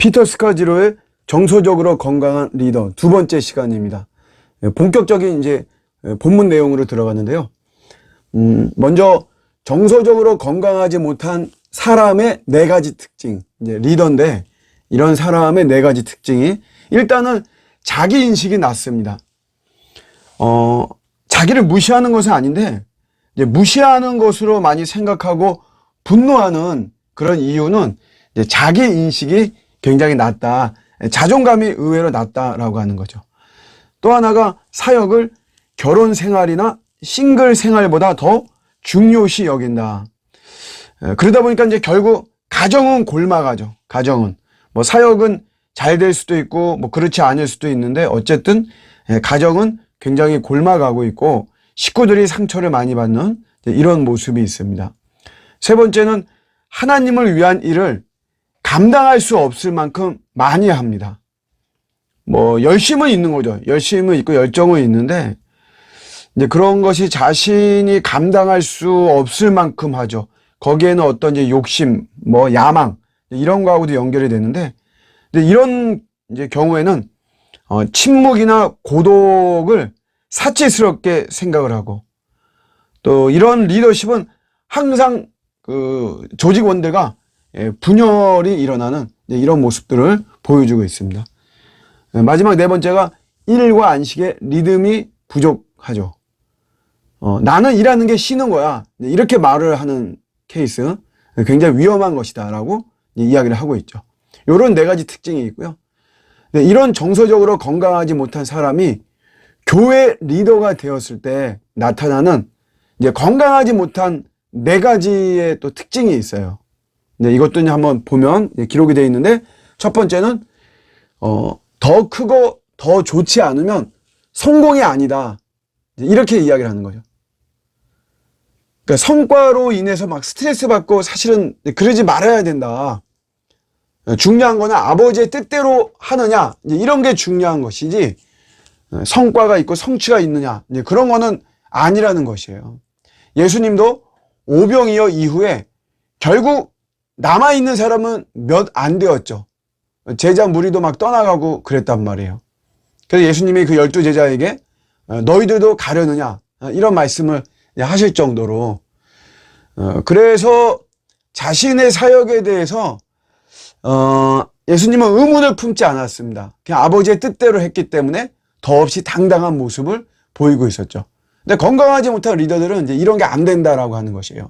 피터 스카지로의 정서적으로 건강한 리더 두 번째 시간입니다. 본격적인 이제 본문 내용으로 들어가는데요. 먼저 정서적으로 건강하지 못한 사람의 네 가지 특징, 이제 리더인데 이런 사람의 네 가지 특징이 일단은 자기 인식이 낮습니다. 자기를 무시하는 것은 아닌데 이제 무시하는 것으로 많이 생각하고 분노하는 그런 이유는 이제 자기 인식이 굉장히 낮다. 자존감이 의외로 낮다라고 하는 거죠. 또 하나가 사역을 결혼 생활이나 싱글 생활보다 더 중요시 여긴다. 그러다 보니까 이제 결국 가정은 골마가죠. 가정은. 뭐 사역은 잘 될 수도 있고 뭐 그렇지 않을 수도 있는데 어쨌든 가정은 굉장히 골마가고 있고 식구들이 상처를 많이 받는 이런 모습이 있습니다. 세 번째는 하나님을 위한 일을 감당할 수 없을 만큼 많이 합니다. 뭐 열심은 있는 거죠. 열심은 있고 열정은 있는데 이제 그런 것이 자신이 감당할 수 없을 만큼 하죠. 거기에는 어떤 이제 욕심, 뭐 야망 이런 거하고도 연결이 되는데 이런 이제 경우에는 침묵이나 고독을 사치스럽게 생각을 하고 또 이런 리더십은 항상 그 조직원들과 분열이 일어나는 이런 모습들을 보여주고 있습니다. 마지막 네 번째가 일과 안식의 리듬이 부족하죠. 나는 일하는 게 쉬는 거야. 이렇게 말을 하는 케이스 굉장히 위험한 것이다 라고 이야기를 하고 있죠. 이런 네 가지 특징이 있고요. 이런 정서적으로 건강하지 못한 사람이 교회 리더가 되었을 때 나타나는 이제 건강하지 못한 네 가지의 또 특징이 있어요. 이것도 이제 한번 보면 기록이 되어 있는데 첫 번째는 더 크고 더 좋지 않으면 성공이 아니다. 이렇게 이야기를 하는 거죠. 그러니까 성과로 인해서 막 스트레스 받고 사실은 그러지 말아야 된다. 중요한 거는 아버지의 뜻대로 하느냐 이런 게 중요한 것이지 성과가 있고 성취가 있느냐 그런 거는 아니라는 것이에요. 예수님도 오병이어 이후에 결국 남아있는 사람은 몇 안 되었죠. 제자 무리도 막 떠나가고 그랬단 말이에요. 그래서 예수님이 그 12제자에게 너희들도 가려느냐 이런 말씀을 하실 정도로 그래서 자신의 사역에 대해서 예수님은 의문을 품지 않았습니다. 그냥 아버지의 뜻대로 했기 때문에 더없이 당당한 모습을 보이고 있었죠. 근데 건강하지 못한 리더들은 이제 이런 게 안 된다라고 하는 것이에요.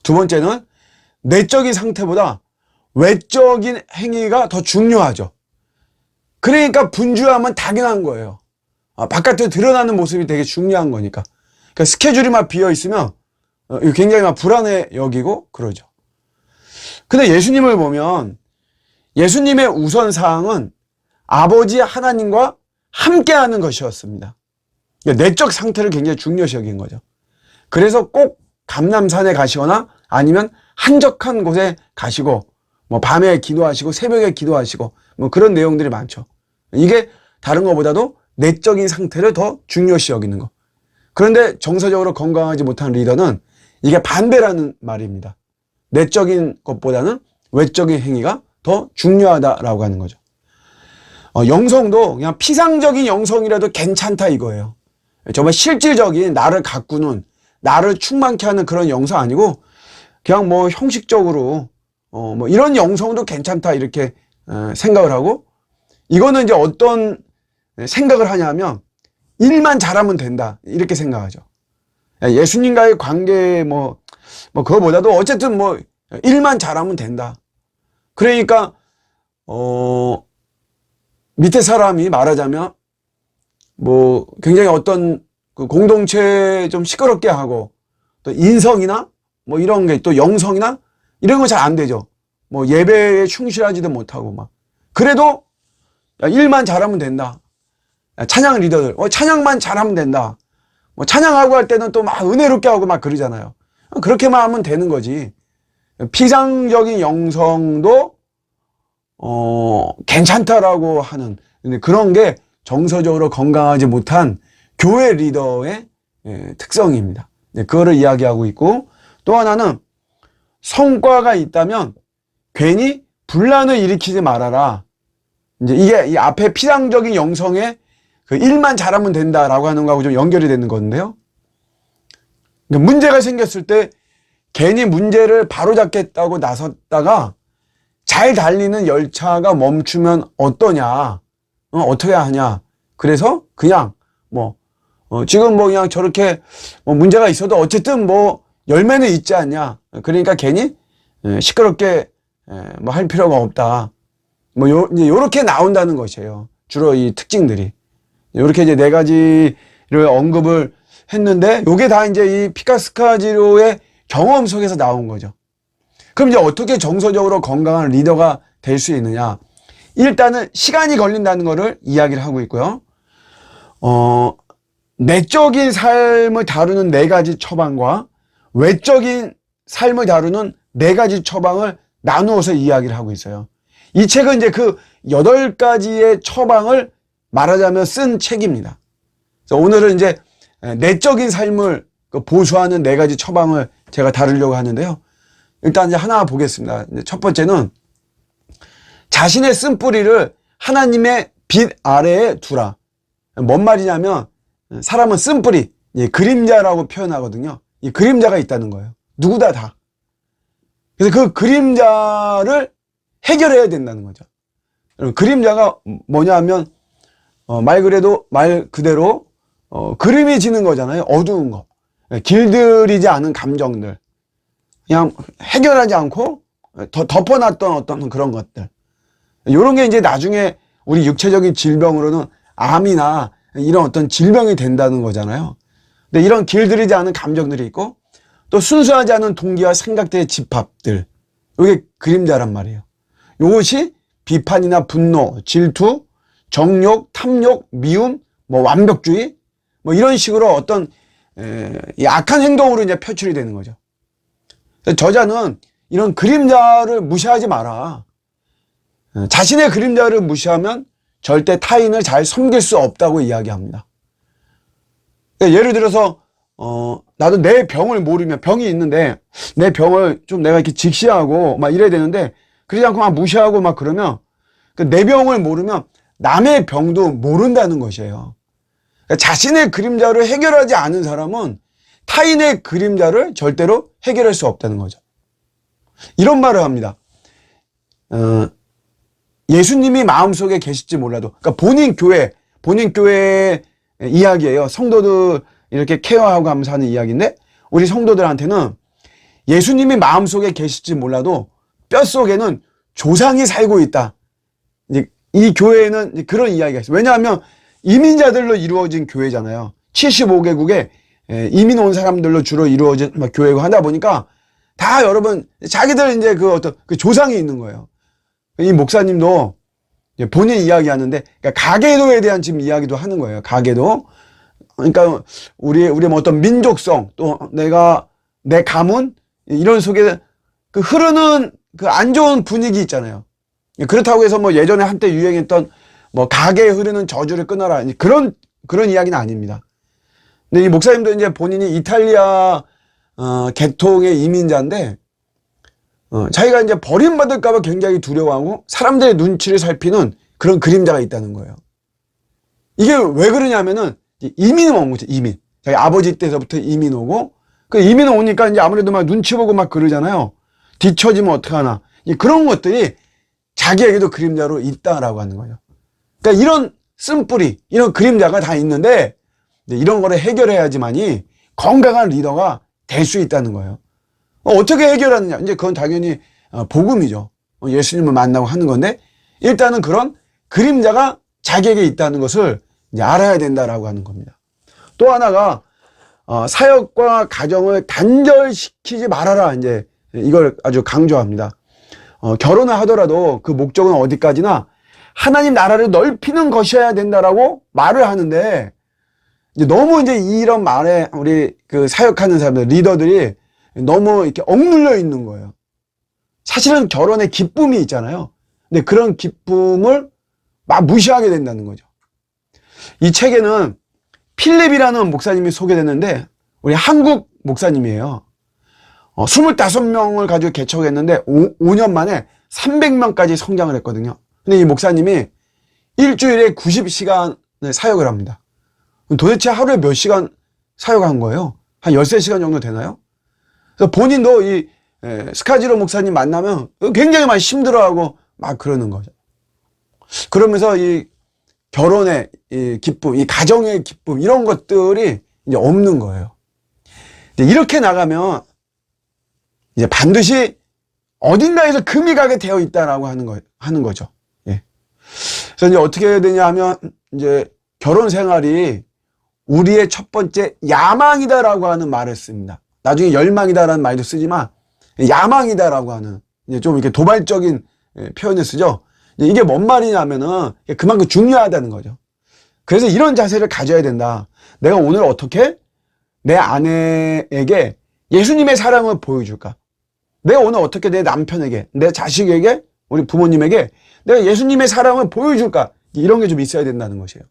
두 번째는 내적인 상태보다 외적인 행위가 더 중요하죠. 그러니까 분주함은 당연한 거예요. 바깥으로 드러나는 모습이 되게 중요한 거니까. 그러니까 스케줄이 막 비어 있으면 굉장히 막 불안해 여기고 그러죠. 근데 예수님을 보면 예수님의 우선사항은 아버지 하나님과 함께하는 것이었습니다. 그러니까 내적 상태를 굉장히 중요시 여긴 거죠. 그래서 꼭 감람산에 가시거나 아니면 한적한 곳에 가시고 뭐 밤에 기도하시고 새벽에 기도하시고 뭐 그런 내용들이 많죠. 이게 다른 것보다도 내적인 상태를 더 중요시 여기는 거. 그런데 정서적으로 건강하지 못한 리더는 이게 반대라는 말입니다. 내적인 것보다는 외적인 행위가 더 중요하다라고 하는 거죠. 영성도 그냥 피상적인 영성이라도 괜찮다 이거예요. 정말 실질적인 나를 가꾸는 나를 충만케 하는 그런 영성 아니고 그냥 뭐 형식적으로 뭐 이런 영성도 괜찮다 이렇게 생각을 하고 이거는 이제 어떤 생각을 하냐면 일만 잘하면 된다 이렇게 생각하죠. 예수님과의 관계 뭐 그거보다도 어쨌든 뭐 일만 잘하면 된다. 그러니까 밑에 사람이 말하자면 뭐 굉장히 어떤 그 공동체 좀 시끄럽게 하고 또 인성이나 뭐 이런 게 또 영성이나 이런 거 잘 안 되죠. 뭐 예배에 충실하지도 못하고 막 그래도 일만 잘하면 된다. 찬양 리더들 찬양만 잘하면 된다. 뭐 찬양하고 할 때는 또 막 은혜롭게 하고 막 그러잖아요. 그렇게만 하면 되는 거지. 피상적인 영성도 괜찮다라고 하는 근데 그런 게 정서적으로 건강하지 못한 교회 리더의 특성입니다. 그거를 이야기하고 있고 또 하나는 성과가 있다면 괜히 분란을 일으키지 말아라. 이제 이게 이 앞에 피상적인 영성에 그 일만 잘하면 된다라고 하는 거하고 좀 연결이 되는 건데요. 그러니까 문제가 생겼을 때 괜히 문제를 바로잡겠다고 나섰다가 잘 달리는 열차가 멈추면 어떠냐, 어떻게 하냐. 그래서 그냥 지금 그냥 저렇게 문제가 있어도 어쨌든 열매는 있지 않냐. 그러니까 괜히 시끄럽게 할 필요가 없다. 이제 요렇게 나온다는 것이에요. 주로 이 특징들이. 요렇게 이제 네 가지를 언급을 했는데, 요게 다 이제 이 피카스카지로의 경험 속에서 나온 거죠. 그럼 이제 어떻게 정서적으로 건강한 리더가 될 수 있느냐? 일단은 시간이 걸린다는 거를 이야기를 하고 있고요. 내적인 삶을 다루는 네 가지 처방과 외적인 삶을 다루는 네 가지 처방을 나누어서 이야기를 하고 있어요. 이 책은 이제 그 8가지의 처방을 말하자면 쓴 책입니다. 그래서 오늘은 이제 내적인 삶을 보수하는 네 가지 처방을 제가 다루려고 하는데요. 일단 이제 하나 보겠습니다. 첫 번째는 자신의 쓴뿌리를 하나님의 빛 아래에 두라. 뭔 말이냐면 사람은 쓴뿌리, 그림자라고 표현하거든요. 이 그림자가 있다는 거예요. 누구다 다. 그래서 그 그림자를 해결해야 된다는 거죠. 그림자가 뭐냐 하면 말 그대로 그림이 지는 거잖아요. 어두운 거. 길들이지 않은 감정들. 그냥 해결하지 않고 덮어놨던 어떤 그런 것들. 이런 게 이제 나중에 우리 육체적인 질병으로는 암이나 이런 어떤 질병이 된다는 거잖아요. 근데 이런 길들이지 않은 감정들이 있고 또 순수하지 않은 동기와 생각들의 집합들. 이게 그림자란 말이에요. 이것이 비판이나 분노, 질투, 정욕, 탐욕, 미움, 완벽주의, 이런 식으로 어떤 악한 행동으로 이제 표출이 되는 거죠. 저자는 이런 그림자를 무시하지 마라. 자신의 그림자를 무시하면 절대 타인을 잘 섬길 수 없다고 이야기합니다. 예를 들어서 나도 내 병을 모르면, 병이 있는데 내 병을 좀 내가 이렇게 직시하고 막 이래야 되는데 그러지 않고 막 무시하고 막 그러면 내 병을 모르면 남의 병도 모른다는 것이에요. 자신의 그림자를 해결하지 않은 사람은 타인의 그림자를 절대로 해결할 수 없다는 거죠. 이런 말을 합니다. 예수님이 마음속에 계실지 몰라도, 그러니까 본인 교회 이야기예요. 성도들 이렇게 케어하고 하면서 하는 이야기인데, 우리 성도들한테는 예수님이 마음속에 계실지 몰라도 뼛속에는 조상이 살고 있다. 이제 이 교회에는 이제 그런 이야기가 있어요. 왜냐하면 이민자들로 이루어진 교회잖아요. 75개국에 이민 온 사람들로 주로 이루어진 교회고 하다 보니까 다 여러분 자기들 이제 그 조상이 있는 거예요. 이 목사님도 본인 이야기하는데, 그러니까 가계도에 대한 지금 이야기도 하는 거예요. 가계도. 그러니까 우리 어떤 민족성, 또 내 가문, 이런 속에 그 흐르는 그 안 좋은 분위기 있잖아요. 그렇다고 해서 예전에 한때 유행했던 가게에 흐르는 저주를 끊어라. 그런 이야기는 아닙니다. 근데 이 목사님도 이제 본인이 이탈리아 계통의 이민자인데, 자기가 이제 버림받을까봐 굉장히 두려워하고 사람들의 눈치를 살피는 그런 그림자가 있다는 거예요. 이게 왜 그러냐면은 이민 온 거죠, 이민. 자기 아버지 때서부터 이민 오고, 그 이민 오니까 이제 아무래도 막 눈치 보고 막 그러잖아요. 뒤처지면 어떡하나. 그런 것들이 자기에게도 그림자로 있다라고 하는 거예요. 그러니까 이런 쓴뿌리, 이런 그림자가 다 있는데, 이런 거를 해결해야지만이 건강한 리더가 될 수 있다는 거예요. 어떻게 해결하느냐? 이제 그건 당연히 복음이죠. 예수님을 만나고 하는 건데, 일단은 그런 그림자가 자기에게 있다는 것을 이제 알아야 된다라고 하는 겁니다. 또 하나가 사역과 가정을 단절시키지 말아라. 이제 이걸 아주 강조합니다. 결혼을 하더라도 그 목적은 어디까지나 하나님 나라를 넓히는 것이어야 된다라고 말을 하는데, 이제 너무 이제 이런 말에 우리 그 사역하는 사람들, 리더들이 너무 이렇게 억눌려 있는 거예요. 사실은 결혼에 기쁨이 있잖아요. 근데 그런 기쁨을 막 무시하게 된다는 거죠. 이 책에는 필립이라는 목사님이 소개됐는데, 우리 한국 목사님이에요. 25명을 가지고 개척했는데 5년 만에 300명까지 성장을 했거든요. 근데 이 목사님이 일주일에 90시간을 사역을 합니다. 도대체 하루에 몇 시간 사역한 거예요? 한 13시간 정도 되나요? 그래서 본인도 이 스카지로 목사님 만나면 굉장히 많이 힘들어하고 막 그러는 거죠. 그러면서 이 결혼의 이 기쁨, 이 가정의 기쁨, 이런 것들이 이제 없는 거예요. 이렇게 나가면 이제 반드시 어딘가에서 금이 가게 되어 있다라고 하는 거죠. 예. 그래서 이제 어떻게 해야 되냐 하면, 이제 결혼 생활이 우리의 첫 번째 야망이다라고 하는 말을 씁니다. 나중에 열망이다라는 말도 쓰지만, 야망이다라고 하는, 이제 좀 이렇게 도발적인 표현을 쓰죠. 이게 뭔 말이냐면은 그만큼 중요하다는 거죠. 그래서 이런 자세를 가져야 된다. 내가 오늘 어떻게 내 아내에게 예수님의 사랑을 보여줄까? 내가 오늘 어떻게 내 남편에게, 내 자식에게, 우리 부모님에게 내가 예수님의 사랑을 보여줄까? 이런 게 좀 있어야 된다는 것이에요.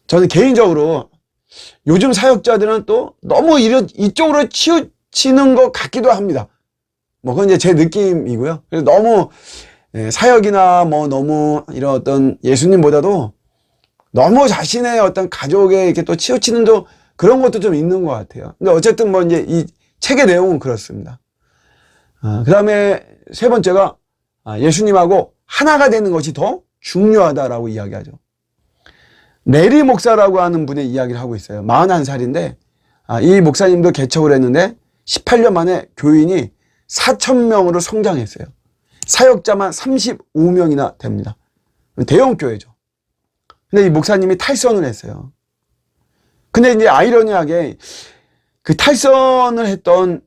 저는 개인적으로 요즘 사역자들은 또 너무 이쪽으로 치우치는 것 같기도 합니다. 뭐 그건 이제 제 느낌이고요. 그래서 너무 사역이나 뭐 너무 이런 어떤 예수님보다도 너무 자신의 어떤 가족에 이렇게 또 치우치는 또 그런 것도 좀 있는 것 같아요. 근데 어쨌든 뭐 이제 이 책의 내용은 그렇습니다. 그 다음에 세 번째가 예수님하고 하나가 되는 것이 더 중요하다라고 이야기하죠. 내리 목사라고 하는 분의 이야기를 하고 있어요. 41살인데 이 목사님도 개척을 했는데 18년 만에 교인이 4,000명으로 성장했어요. 사역자만 35명이나 됩니다. 대형 교회죠. 근데 이 목사님이 탈선을 했어요. 근데 이제 아이러니하게 그 탈선을 했던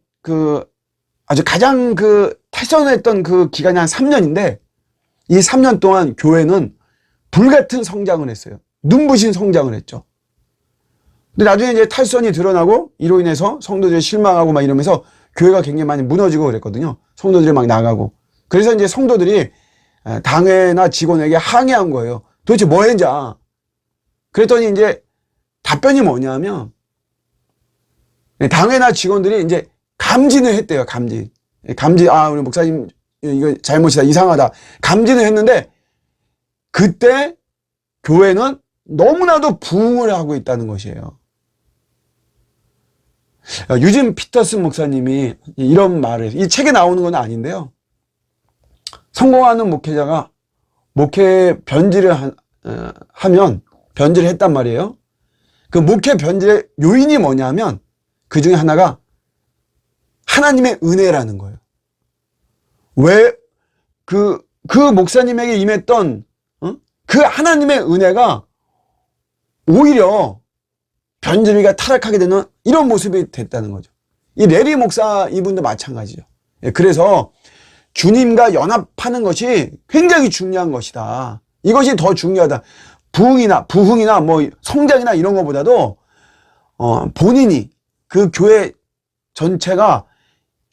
아주 가장 탈선을 했던 그 기간이 한 3년인데 이 3년 동안 교회는 불같은 성장을 했어요. 눈부신 성장을 했죠. 근데 나중에 이제 탈선이 드러나고 이로 인해서 성도들이 실망하고 막 이러면서 교회가 굉장히 많이 무너지고 그랬거든요. 성도들이 막 나가고. 그래서 이제 성도들이 당회나 직원에게 항의한 거예요. 도대체 뭐 했냐? 그랬더니 이제 답변이 뭐냐면 당회나 직원들이 이제 감진을 했대요. 감진. 우리 목사님 이거 잘못이다. 이상하다. 감진을 했는데 그때 교회는 너무나도 부흥을 하고 있다는 것이에요. 유진 피터슨 목사님이 이런 말을, 이 책에 나오는 건 아닌데요. 성공하는 목회자가 목회 변질을 하면, 변질을 했단 말이에요. 그 목회 변질의 요인이 뭐냐면 그 중에 하나가 하나님의 은혜라는 거예요. 왜 그 목사님에게 임했던 그 하나님의 은혜가 오히려 변질이가 타락하게 되는 이런 모습이 됐다는 거죠. 이 레리 목사 이분도 마찬가지죠. 그래서 주님과 연합하는 것이 굉장히 중요한 것이다. 이것이 더 중요하다. 부흥이나 뭐 성장이나 이런 것보다도 본인이 그 교회 전체가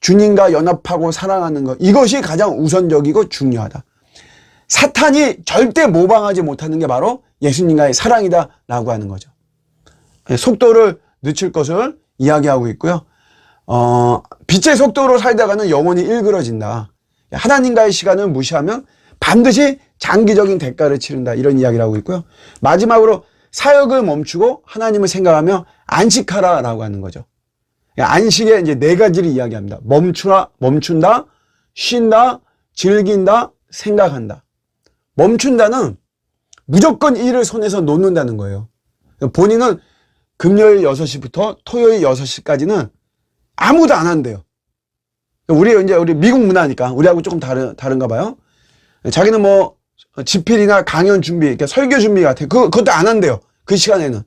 주님과 연합하고 사랑하는 것, 이것이 가장 우선적이고 중요하다. 사탄이 절대 모방하지 못하는 게 바로 예수님과의 사랑이다라고 하는 거죠. 속도를 늦출 것을 이야기하고 있고요. 빛의 속도로 살다가는 영혼이 일그러진다. 하나님과의 시간을 무시하면 반드시 장기적인 대가를 치른다. 이런 이야기를 하고 있고요. 마지막으로 사역을 멈추고 하나님을 생각하며 안식하라라고 하는 거죠. 안식의 이제 네 가지를 이야기합니다. 멈춘다, 쉰다, 즐긴다, 생각한다. 멈춘다는 무조건 일을 손에서 놓는다는 거예요. 본인은 금요일 6시부터 토요일 6시까지는 아무도 안 한대요. 우리 미국 문화니까 우리하고 조금 다른가 봐요. 자기는 뭐 집필이나 강연 준비, 그러니까 설교 준비 같아. 그것도 안 한대요. 그 시간에는.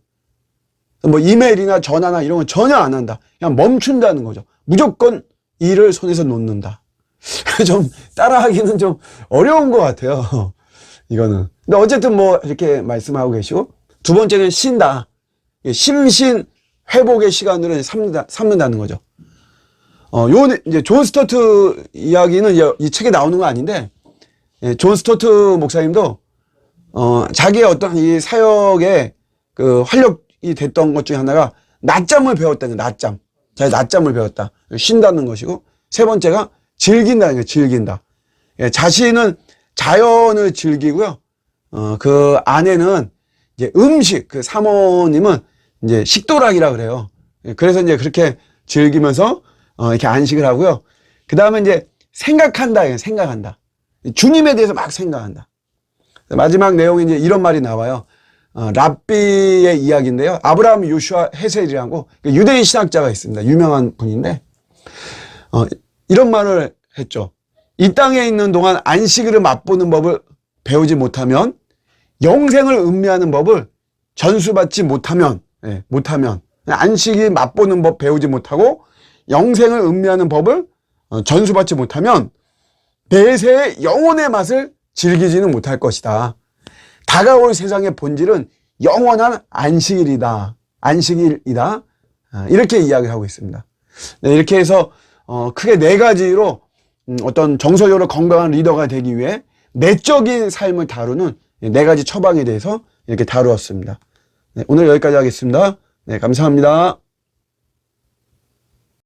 뭐 이메일이나 전화나 이런 건 전혀 안 한다. 그냥 멈춘다는 거죠. 무조건 일을 손에서 놓는다. 좀 따라하기는 좀 어려운 것 같아요. 이거는. 근데 어쨌든 뭐 이렇게 말씀하고 계시고, 두 번째는 쉰다. 심신 회복의 시간으로 삼는다는 거죠. 이제 존 스토트 이야기는 이 책에 나오는 건 아닌데, 존 스토트 목사님도 자기의 어떤 이 사역의 그 활력이 됐던 것 중에 하나가 낮잠을 배웠다는 낮잠. 자기 낮잠을 배웠다. 쉰다는 것이고, 세 번째가 즐긴다는 거예요. 즐긴다. 예, 자신은 자연을 즐기고요. 그 아내는 이제 음식, 그 사모님은 이제 식도락이라 그래요. 예, 그래서 이제 그렇게 즐기면서 이렇게 안식을 하고요. 그 다음에 이제 생각한다. 생각한다. 주님에 대해서 막 생각한다. 마지막 내용에 이제 이런 말이 나와요. 랍비의 이야기인데요. 아브라함 요슈아 헤셀이라고 유대인 신학자가 있습니다. 유명한 분인데, 이런 말을 했죠. 이 땅에 있는 동안 안식일을 맛보는 법을 배우지 못하면, 영생을 음미하는 법을 전수받지 못하면, 안식일 맛보는 법 배우지 못하고 영생을 음미하는 법을 전수받지 못하면 내세의 영혼의 맛을 즐기지는 못할 것이다. 다가올 세상의 본질은 영원한 안식일이다. 이렇게 이야기를 하고 있습니다. 네, 이렇게 해서 크게 네 가지로 어떤 정서적으로 건강한 리더가 되기 위해 내적인 삶을 다루는 네 가지 처방에 대해서 이렇게 다루었습니다. 네, 오늘 여기까지 하겠습니다. 네, 감사합니다.